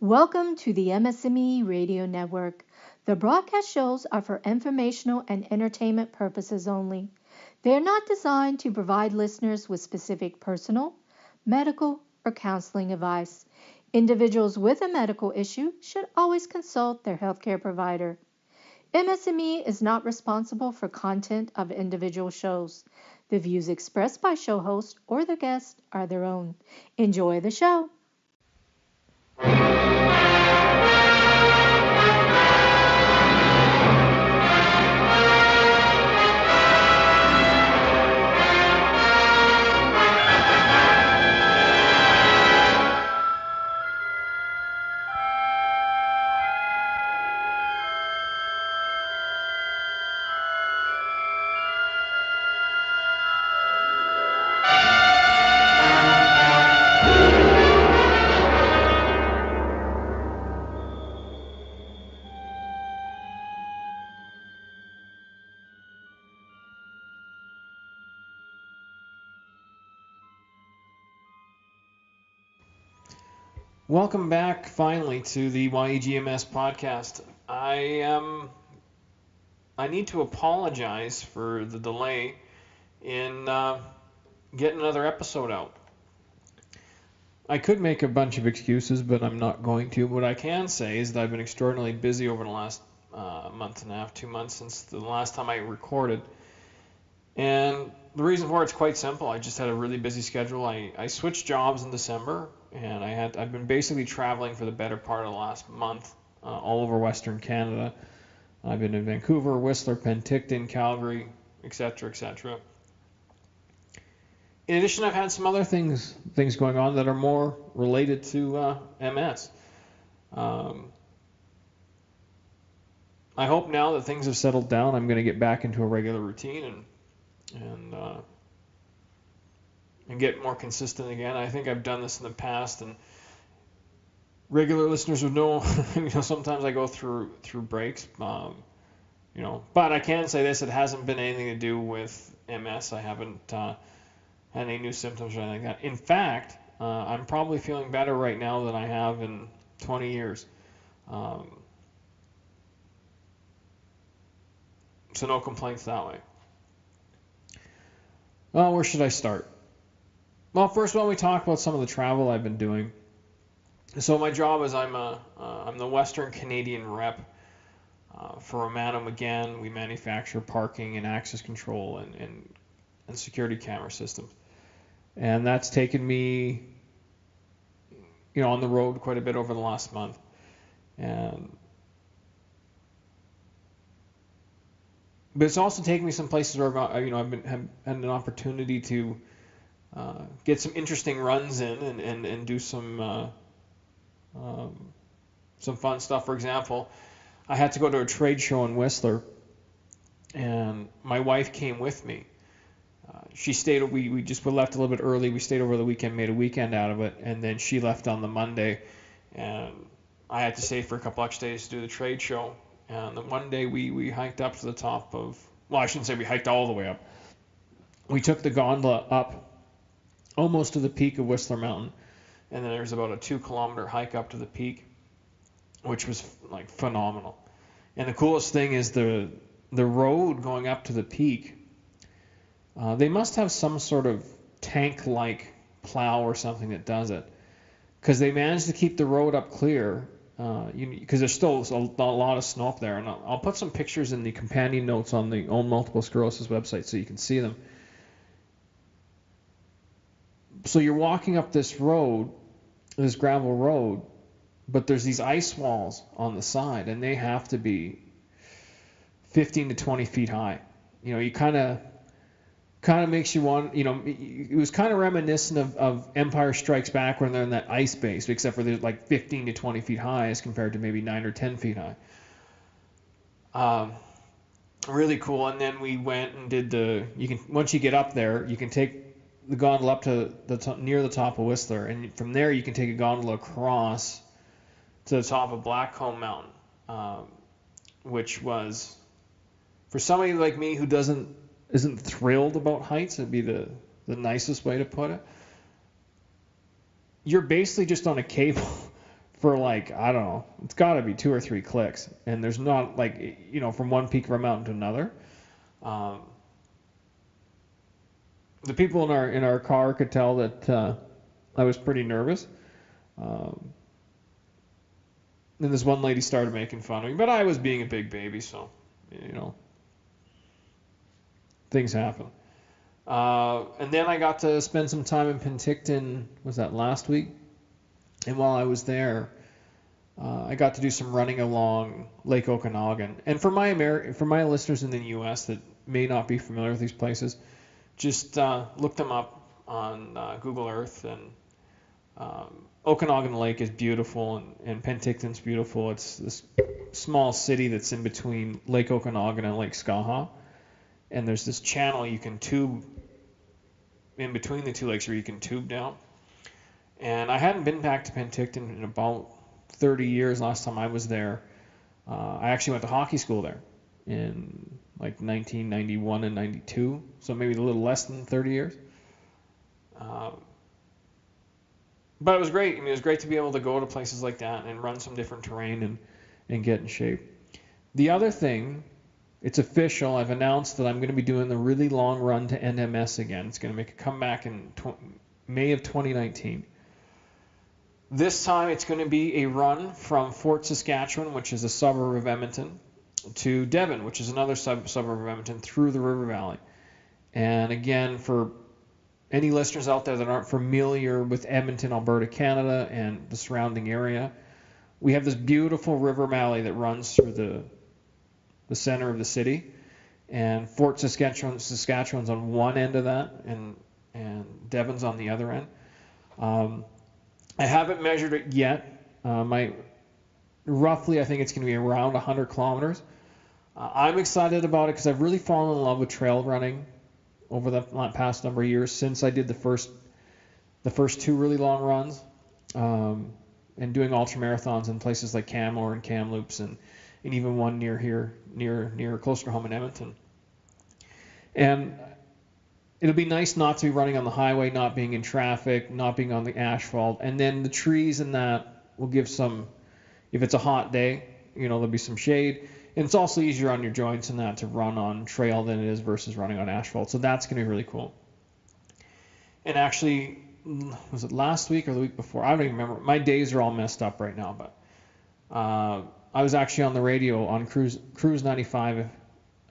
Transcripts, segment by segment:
Welcome to the MS&Me Radio Network. The broadcast shows are for informational and entertainment purposes only. They are not designed to provide listeners with specific personal, medical, or counseling advice. Individuals with a medical issue should always consult their healthcare provider. MS&Me is not responsible for content of individual shows. The views expressed by show host or the guest are their own. Enjoy the show. Welcome back, finally, to the YEG MS podcast. I need to apologize for the delay in getting another episode out. I could make a bunch of excuses, but I'm not going to. What I can say is that I've been extraordinarily busy over the last month and a half, 2 months since the last time I recorded. And the reason for it's quite simple. I just had a really busy schedule. I switched jobs in December, and I've been basically traveling for the better part of the last month all over Western Canada. I've been in Vancouver, Whistler, Penticton, Calgary, etc., etc. In addition, I've had some other things going on that are more related to MS. I hope now that things have settled down, I'm going to get back into a regular routine and get more consistent again. I think I've done this in the past, and regular listeners would know. Sometimes I go through breaks. But I can say this: it hasn't been anything to do with MS. I haven't had any new symptoms or anything like that. In fact, I'm probably feeling better right now than I have in 20 years. So no complaints that way. Well, where should I start? Well, first, why don't we talk about some of the travel I've been doing. So my job is I'm the Western Canadian rep for Romano McGann. We manufacture parking and access control and security camera systems, and that's taken me, on the road quite a bit over the last month, but it's also taken me some places where I've had an opportunity to get some interesting runs in and do some fun stuff. For example, I had to go to a trade show in Whistler, and my wife came with me. She stayed. We just left a little bit early. We stayed over the weekend, made a weekend out of it, and then she left on the Monday, and I had to stay for a couple extra days to do the trade show. And then one day we hiked up to the top of, well, I shouldn't say we hiked all the way up. We took the gondola up almost to the peak of Whistler Mountain, and then there's about a 2-kilometer hike up to the peak, which was like phenomenal. And the coolest thing is the road going up to the peak. They must have some sort of tank-like plow or something that does it, because they managed to keep the road up clear. Because there's still a lot of snow up there, and I'll put some pictures in the companion notes on the Own Multiple Sclerosis website so you can see them. So you're walking up this road, this gravel road, but there's these ice walls on the side, and they have to be 15 to 20 feet high. You kind of makes you want, it was kind of reminiscent of Empire Strikes Back when they're in that ice base, except for they're like 15 to 20 feet high as compared to maybe 9 or 10 feet high. Really cool. And then we went and did once you get up there, you can take the gondola up to near the top of Whistler, and from there you can take a gondola across to the top of Blackcomb Mountain, which was, for somebody like me who isn't thrilled about heights, it'd be the nicest way to put it. You're basically just on a cable for like, I don't know, it's got to be 2 or 3 clicks, and there's not like, from one peak of our mountain to another. Um, the people in our car could tell that I was pretty nervous. Um, and this one lady started making fun of me, but I was being a big baby, so things happen. And then I got to spend some time in Penticton. Was that last week? And while I was there, I got to do some running along Lake Okanagan. And for my listeners in the U.S. that may not be familiar with these places, just look them up on Google Earth. And Okanagan Lake is beautiful, and Penticton's beautiful. It's this small city that's in between Lake Okanagan and Lake Skaha. And there's this channel you can tube in between the two lakes where you can tube down. And I hadn't been back to Penticton in about 30 years last time I was there. I actually went to hockey school there in like 1991 and 92, so maybe a little less than 30 years. But it was great. I mean, it was great to be able to go to places like that and run some different terrain and get in shape. The other thing, it's official. I've announced that I'm going to be doing the really long run to NMS again. It's going to make a comeback in May of 2019. This time it's going to be a run from Fort Saskatchewan, which is a suburb of Edmonton, to Devon, which is another suburb of Edmonton, through the river valley. And again, for any listeners out there that aren't familiar with Edmonton, Alberta, Canada, and the surrounding area, we have this beautiful river valley that runs through the center of the city. And Fort Saskatchewan's on one end of that, and Devon's on the other end. I haven't measured it yet. Roughly, I think it's going to be around 100 kilometers. I'm excited about it because I've really fallen in love with trail running over the past number of years since I did the first 2 really long runs, and doing ultramarathons in places like Kamloops and Kamloops, and even one near closer to home in Edmonton. And it'll be nice not to be running on the highway, not being in traffic, not being on the asphalt. And then the trees and that will give some, if it's a hot day, there'll be some shade. And it's also easier on your joints and that to run on trail than it is versus running on asphalt. So that's going to be really cool. And actually, was it last week or the week before? I don't even remember. My days are all messed up right now. But I was actually on the radio on Cruise 95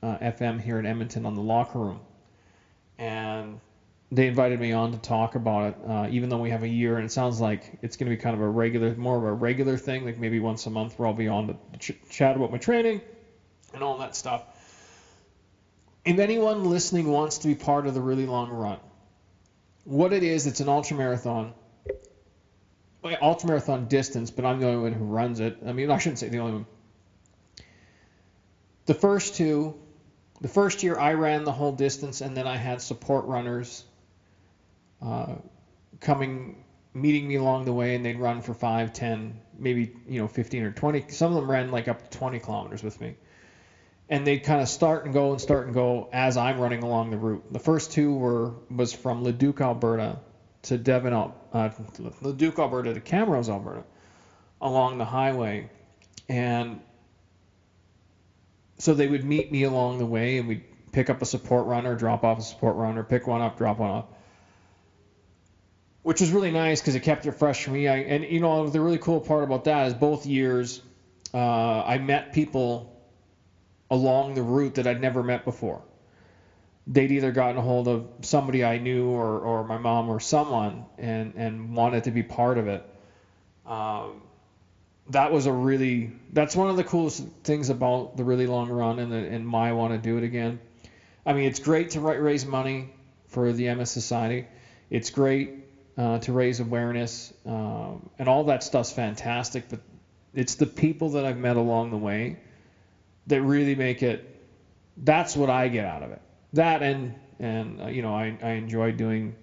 FM here in Edmonton on the locker room. And they invited me on to talk about it, even though we have a year, and it sounds like it's going to be kind of more of a regular thing, like maybe once a month where I'll be on to chat about my training and all that stuff. If anyone listening wants to be part of the really long run, what it is, it's an ultramarathon distance, but I'm the only one who runs it. I mean, I shouldn't say the only one. The first year I ran the whole distance, and then I had support runners meeting me along the way, and they'd run for 5, 10, maybe 15 or 20. Some of them ran like up to 20 kilometers with me. And they'd kind of start and go as I'm running along the route. The first 2 was from Leduc, Alberta to Leduc, Alberta to Camrose, Alberta, along the highway. And so they would meet me along the way, and we'd pick up a support runner, drop off a support runner, pick one up, drop one off, which was really nice because it kept it fresh for me. The really cool part about that is both years I met people along the route that I'd never met before. They'd either gotten a hold of somebody I knew or my mom or someone and wanted to be part of it. That's one of the coolest things about the really long run and why I want to do it again. I mean, it's great to raise money for the MS Society. It's great to raise awareness, and all that stuff's fantastic, but it's the people that I've met along the way that really make it. That's what I get out of it. That and I enjoy doing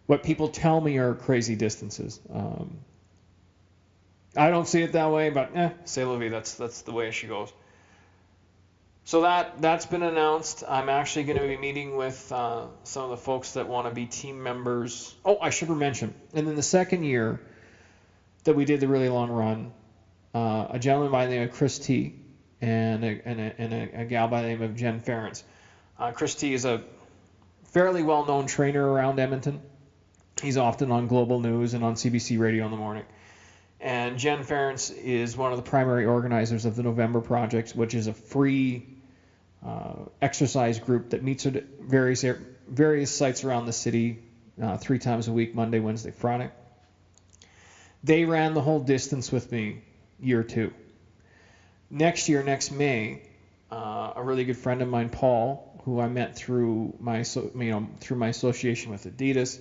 what people tell me are crazy distances. I don't see it that way, but c'est la vie. That's the way she goes. So that's been announced. I'm actually going to be meeting with some of the folks that want to be team members. Oh, I should mention. And then the second year, that we did the really long run. A gentleman by the name of Chris T. and a gal by the name of Jen Ferentz. Chris T is a fairly well-known trainer around Edmonton. He's often on Global News and on CBC Radio in the morning. And Jen Ferentz is one of the primary organizers of the November Project, which is a free exercise group that meets at various sites around the city 3 times a week, Monday, Wednesday, Friday. They ran the whole distance with me year 2. Next year, next May, a really good friend of mine, Paul, who I met through my association with Adidas.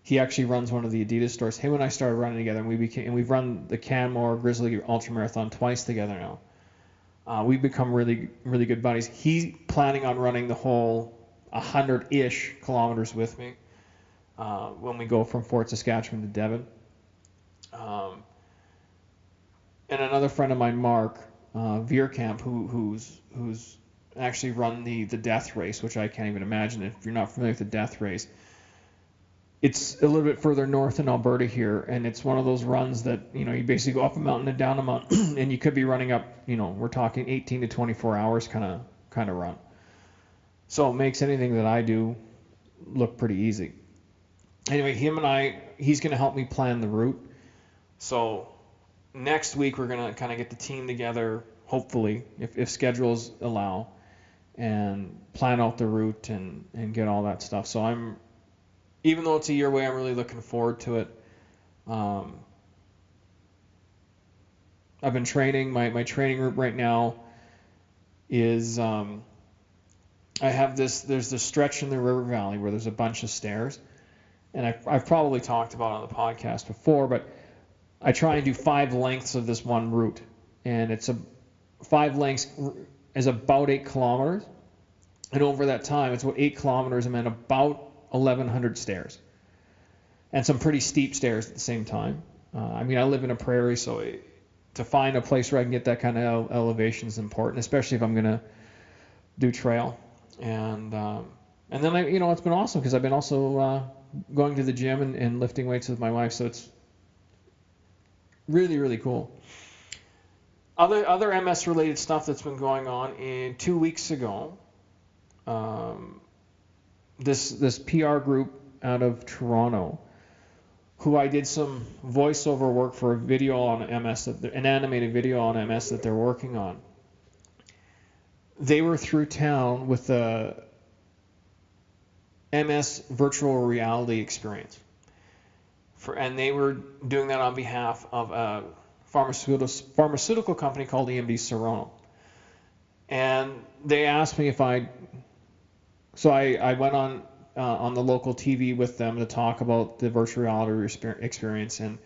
He actually runs one of the Adidas stores. Him and I started running together, and we've run the Canmore Grizzly Ultramarathon twice together now. We've become really, really good buddies. He's planning on running the whole 100-ish kilometers with me when we go from Fort Saskatchewan to Devon. And another friend of mine, Mark Veerkamp, who's actually run the death race, which I can't even imagine if you're not familiar with the death race. It's a little bit further north in Alberta here, and it's one of those runs that, you basically go up a mountain and down a mountain, and you could be running up, we're talking 18 to 24 hours kind of run. So it makes anything that I do look pretty easy. Anyway, he's going to help me plan the route. So next week we're going to kind of get the team together, hopefully, if schedules allow, and plan out the route and get all that stuff. So even though it's a year away, I'm really looking forward to it. I've been training. My training group right now is I have there's this stretch in the river valley where there's a bunch of stairs, and I've probably talked about it on the podcast before, but I try and do 5 lengths of this one route, and 5 lengths is about 8 kilometers, and over that time it's about 8 kilometers and then about 1,100 stairs, and some pretty steep stairs at the same time. I live in a prairie, so to find a place where I can get that kind of elevation is important, especially if I'm going to do trail. And then it's been awesome because I've been also going to the gym and lifting weights with my wife, so it's really, really cool. Other MS related stuff that's been going on. 2 weeks ago, this PR group out of Toronto, who I did some voiceover work for a video on MS, an animated video on MS that they're working on. They were through town with a MS virtual reality experience, and they were doing that on behalf of a pharmaceutical company called EMD Serono. And they asked me if So I went on the local TV with them to talk about the virtual reality experience, and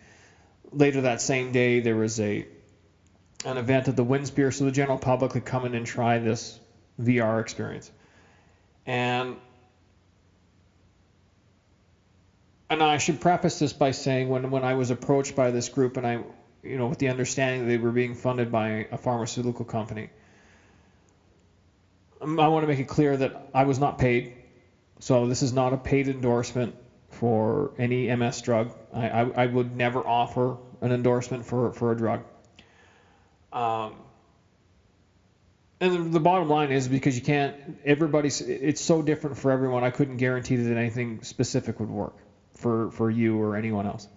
later that same day there was an event at the Windspear, so the general public could come in and try this VR experience. And I should preface this by saying when I was approached by this group, and with the understanding that they were being funded by a pharmaceutical company, I want to make it clear that I was not paid. So this is not a paid endorsement for any MS drug. I would never offer an endorsement for a drug. And the bottom line is because you can't, it's so different for everyone, I couldn't guarantee that anything specific would work for you or anyone else.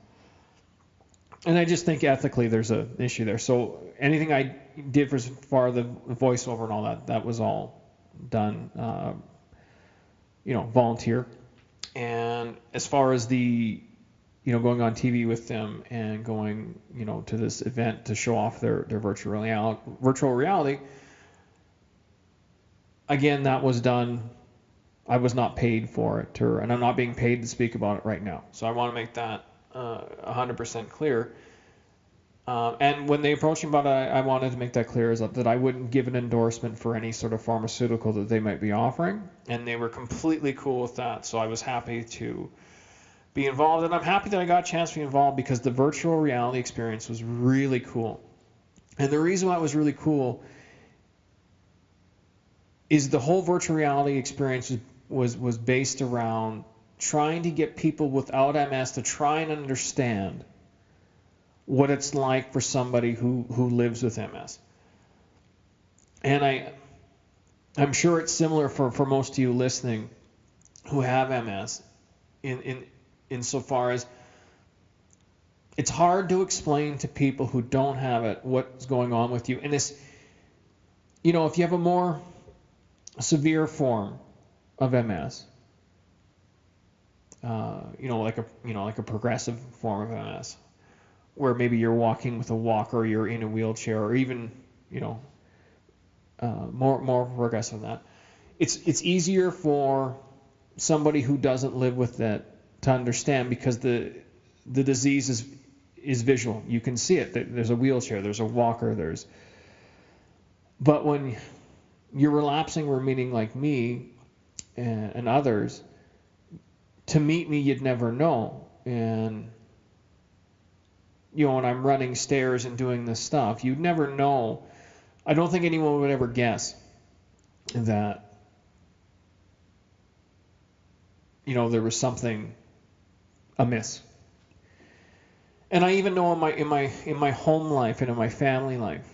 And I just think ethically there's an issue there. So anything I did for far the voiceover and all that was all done, volunteer. And as far as the, going on TV with them and going, to this event to show off their virtual reality, again, that was done. I was not paid for it, and I'm not being paid to speak about it right now. So I want to make that 100% clear. And when they approached me about it, I wanted to make that clear that I wouldn't give an endorsement for any sort of pharmaceutical that they might be offering. And they were completely cool with that. So I was happy to be involved. And I'm happy that I got a chance to be involved because the virtual reality experience was really cool. And the reason why it was really cool is the whole virtual reality experience was based around trying to get people without MS to try and understand what it's like for somebody who lives with MS. And I'm sure it's similar for most of you listening who have MS insofar as it's hard to explain to people who don't have it what's going on with you. And it's, if you have a more severe form of MS, like a progressive form of MS, where maybe you're walking with a walker, or you're in a wheelchair, or even, more progressive than that. It's easier for somebody who doesn't live with that to understand, because the disease is visual. You can see it. There's a wheelchair, there's a walker, but when you're relapsing remitting like me and others, to meet me you'd never know. And when I'm running stairs and doing this stuff, you'd never know. I don't think anyone would ever guess that there was something amiss. And I even know in my home life and in my family life,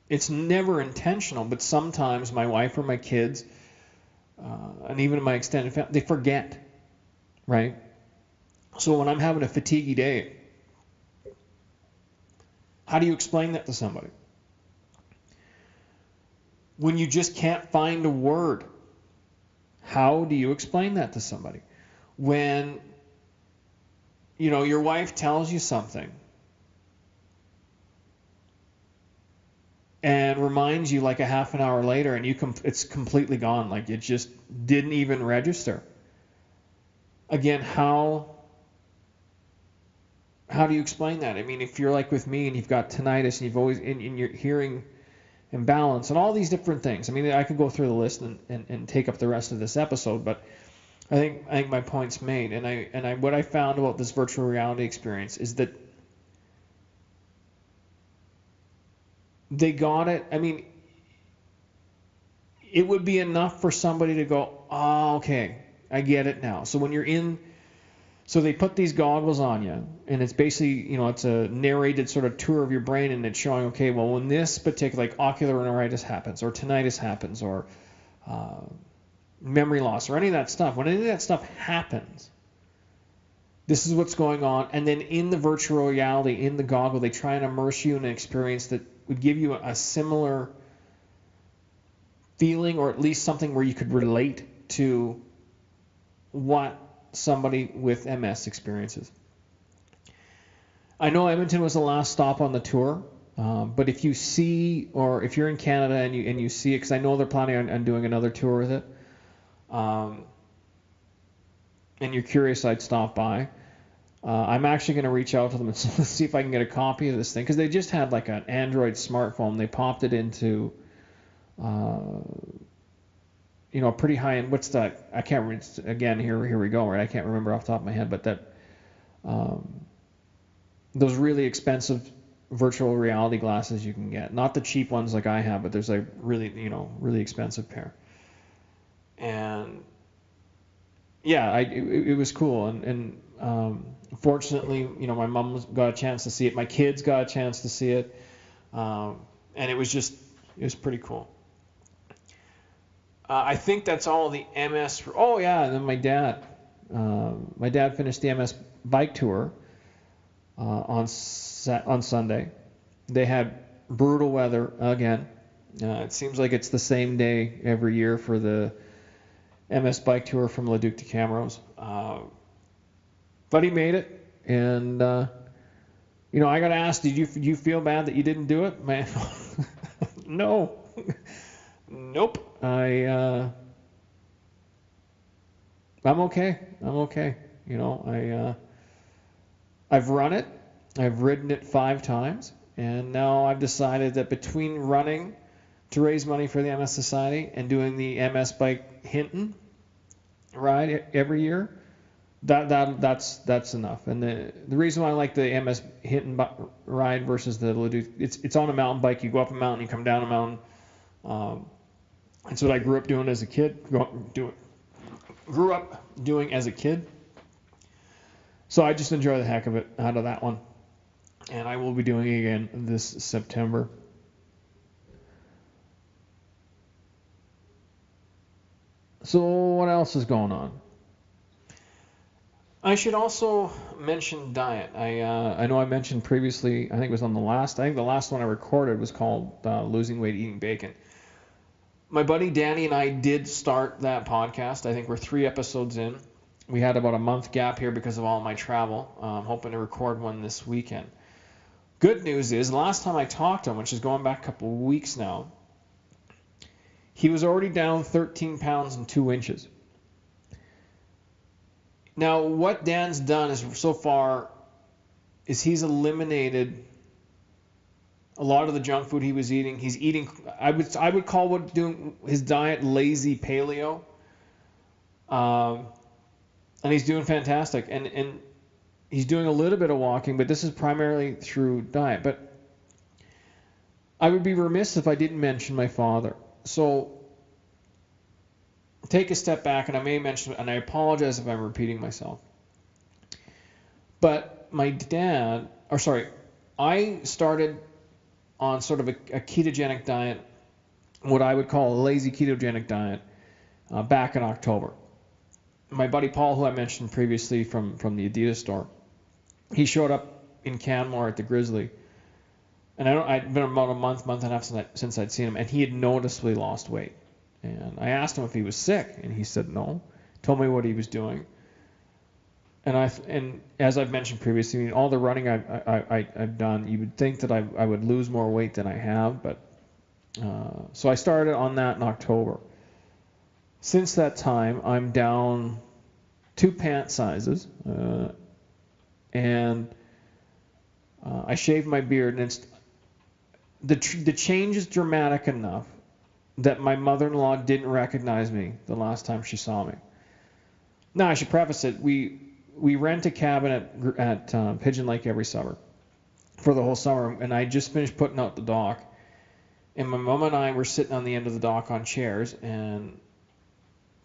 it's never intentional, but sometimes my wife or my kids, and even my extended family, they forget, right? So when I'm having a fatiguey day, how do you explain that to somebody? When you just can't find a word, how do you explain that to somebody? When your wife tells you something and reminds you like a half an hour later, and it's completely gone, like it just didn't even register. Again, how do you explain that? I mean, if you're like with me and you've got tinnitus and you've always in your hearing imbalance and all these different things. I mean, I could go through the list and take up the rest of this episode, but I think my point's made. And what I found about this virtual reality experience is that they got it. I mean, it would be enough for somebody to go, oh, okay, I get it now. So when you're in, so they put these goggles on you, and it's basically, it's a narrated sort of tour of your brain, and it's showing, okay, well, when this particular, like ocular neuritis happens, or tinnitus happens, or memory loss, or any of that stuff, when any of that stuff happens, this is what's going on. And then in the virtual reality, in the goggle, they try and immerse you in an experience that would give you a similar feeling, or at least something where you could relate to what somebody with MS experiences. I know Edmonton was the last stop on the tour, but if you see, or if you're in Canada and you see it, because I know they're planning on doing another tour with it, and you're curious, I'd stop by. I'm actually going to reach out to them and see if I can get a copy of this thing, because they just had like an Android smartphone. They popped it into a pretty high end. What's that? I can't remember. Again, here we go. Right? I can't remember off the top of my head, but that those really expensive virtual reality glasses you can get. Not the cheap ones like I have, but there's a really expensive pair. And yeah, it was cool. And fortunately, my mom got a chance to see it. My kids got a chance to see it, and it was pretty cool. I think that's all the MS. Oh yeah, and then my dad finished the MS bike tour on Sunday. They had brutal weather again. It seems like it's the same day every year for the MS bike tour from Leduc to Camrose. But he made it, and I got asked, did you feel bad that you didn't do it, man? No. Nope. I'm okay. I've run it. I've ridden it 5 times, and now I've decided that between running to raise money for the MS Society and doing the MS Bike Hinton ride every year, that's enough. And the reason why I like the MS Hinton ride versus the Leduc, it's on a mountain bike. You go up a mountain, you come down a mountain. That's what I grew up doing as a kid. Grew up doing as a kid. So I just enjoy the heck of it out of that one. And I will be doing it again this September. So what else is going on? I should also mention diet. I know I mentioned previously, I think it was on the last one I recorded was called Losing Weight Eating Bacon. My buddy Danny and I did start that podcast. I think we're 3 episodes in. We had about a month gap here because of all my travel. I'm hoping to record one this weekend. Good news is, last time I talked to him, which is going back a couple of weeks now, he was already down 13 pounds and 2 inches. Now, what Dan's done is so far is he's eliminated a lot of the junk food he was eating. He's eating, I would call what doing his diet lazy paleo, and he's doing fantastic. And he's doing a little bit of walking, but this is primarily through diet. But I would be remiss if I didn't mention my father. So take a step back, and I may mention, and I apologize if I'm repeating myself. But my dad, I started on sort of a ketogenic diet, what I would call a lazy ketogenic diet, back in October. My buddy Paul, who I mentioned previously from the Adidas store, he showed up in Canmore at the Grizzly, and I'd been about a month and a half since I'd seen him, and he had noticeably lost weight. And I asked him if he was sick, and he said no. Told me what he was doing. And as I've mentioned previously, all the running I've done, you would think that I would lose more weight than I have, but so I started on that in October. Since that time, I'm down 2 pant sizes, and I shaved my beard, and the change is dramatic enough that my mother-in-law didn't recognize me the last time she saw me. Now, I should preface it, we rent a cabin at Pigeon Lake every summer for the whole summer, and I just finished putting out the dock, and my mom and I were sitting on the end of the dock on chairs, and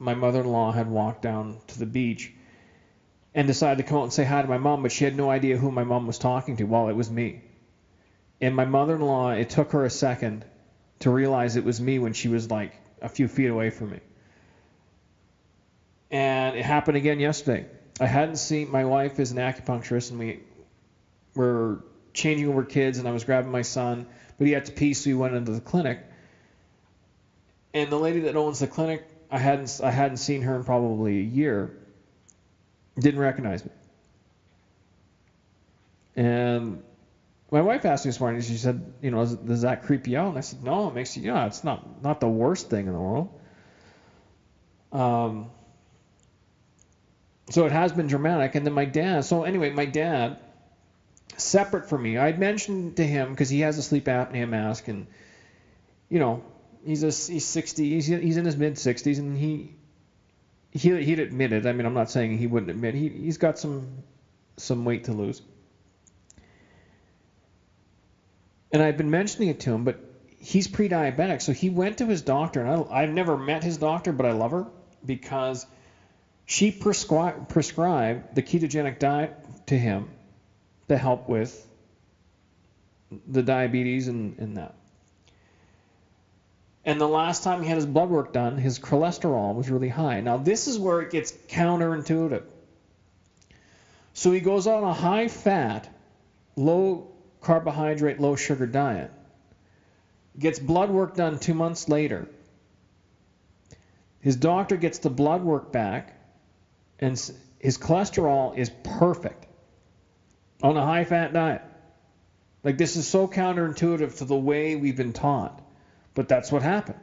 my mother-in-law had walked down to the beach and decided to come out and say hi to my mom, but she had no idea who my mom was talking to. Well, it was me. And my mother-in-law, it took her a second to realize it was me when she was like a few feet away from me. And it happened again yesterday. I hadn't seen, my wife is an acupuncturist, and we were changing over kids, and I was grabbing my son, but he had to pee, so we went into the clinic. And the lady that owns the clinic, I hadn't seen her in probably a year, didn't recognize me. And my wife asked me this morning, she said, does that creep you out? And I said, no, it makes you, it's not the worst thing in the world. So it has been dramatic. And then my dad, separate from me, I'd mentioned to him, because he has a sleep apnea mask, and, he's 60, he's in his mid-60s, and he'd admit it. I mean, I'm not saying he wouldn't admit, he's got some weight to lose. And I've been mentioning it to him, but he's pre-diabetic, so he went to his doctor, and I've never met his doctor, but I love her, because she prescribed the ketogenic diet to him to help with the diabetes and that. And the last time he had his blood work done, his cholesterol was really high. Now, this is where it gets counterintuitive. So he goes on a high-fat, low-carbohydrate, low-sugar diet, gets blood work done 2 months later. His doctor gets the blood work back, and his cholesterol is perfect on a high-fat diet. Like, this is so counterintuitive to the way we've been taught, but that's what happened.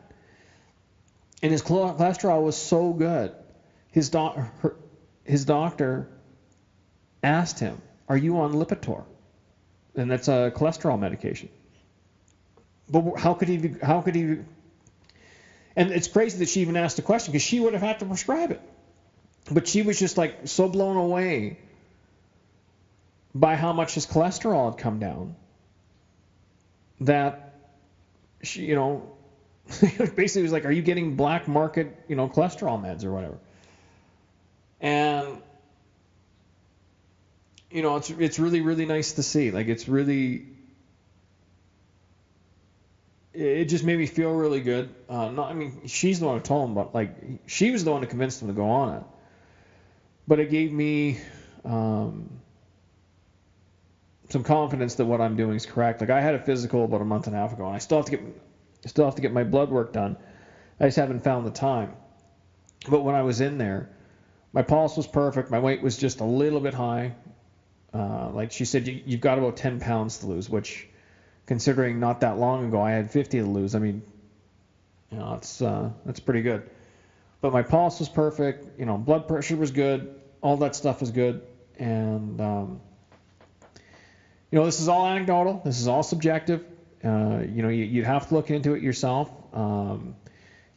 And his cholesterol was so good, his doctor asked him, "Are you on Lipitor?" And that's a cholesterol medication. But how could he? And it's crazy that she even asked the question, because she would have had to prescribe it. But she was just like so blown away by how much his cholesterol had come down that she, basically was like, "Are you getting black market, cholesterol meds or whatever?" And it's really really nice to see. Like it just made me feel really good. Not, I mean, she's the one who told him, but like she was the one who convinced him to go on it. But it gave me some confidence that what I'm doing is correct. Like I had a physical about a month and a half ago, and I still have to get my blood work done. I just haven't found the time. But when I was in there, my pulse was perfect. My weight was just a little bit high. Like she said, you've got about 10 pounds to lose, which, considering not that long ago I had 50 to lose, I mean, that's pretty good. But my pulse was perfect. Blood pressure was good. All that stuff was good. And this is all anecdotal. This is all subjective. You'd have to look into it yourself.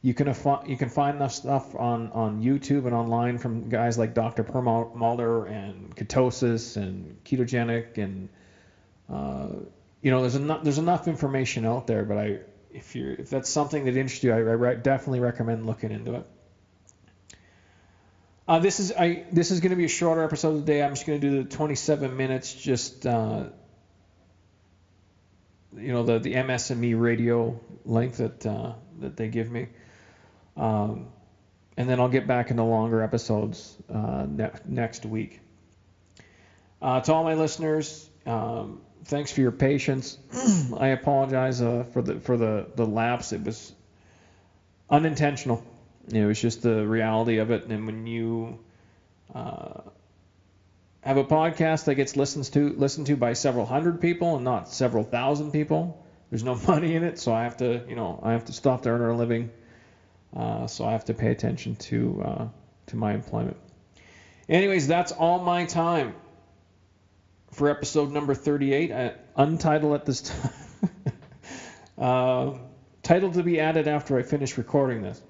You can find enough stuff on YouTube and online from guys like Dr. Perlmutter and ketosis and ketogenic, and there's enough information out there. But if that's something that interests you, I definitely recommend looking into it. This is going to be a shorter episode today. I'm just going to do the 27 minutes, just the MS&Me radio length that they give me, and then I'll get back into longer episodes next week. To all my listeners, thanks for your patience. I apologize for the lapse. It was unintentional. It was just the reality of it. And when you have a podcast that gets listened to by several hundred people and not several thousand people, there's no money in it. So I have to stop to earn a living. So I have to pay attention to my employment. Anyways, that's all my time for episode number 38. Untitled at this time. Title to be added after I finish recording this.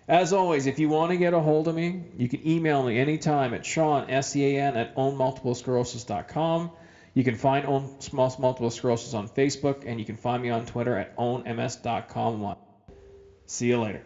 As always, if you want to get a hold of me, you can email me anytime at Sean, SEAN, at ownmultiplesclerosis.com. You can find Own Multiple Sclerosis on Facebook, and you can find me on Twitter at ownms.com. See you later.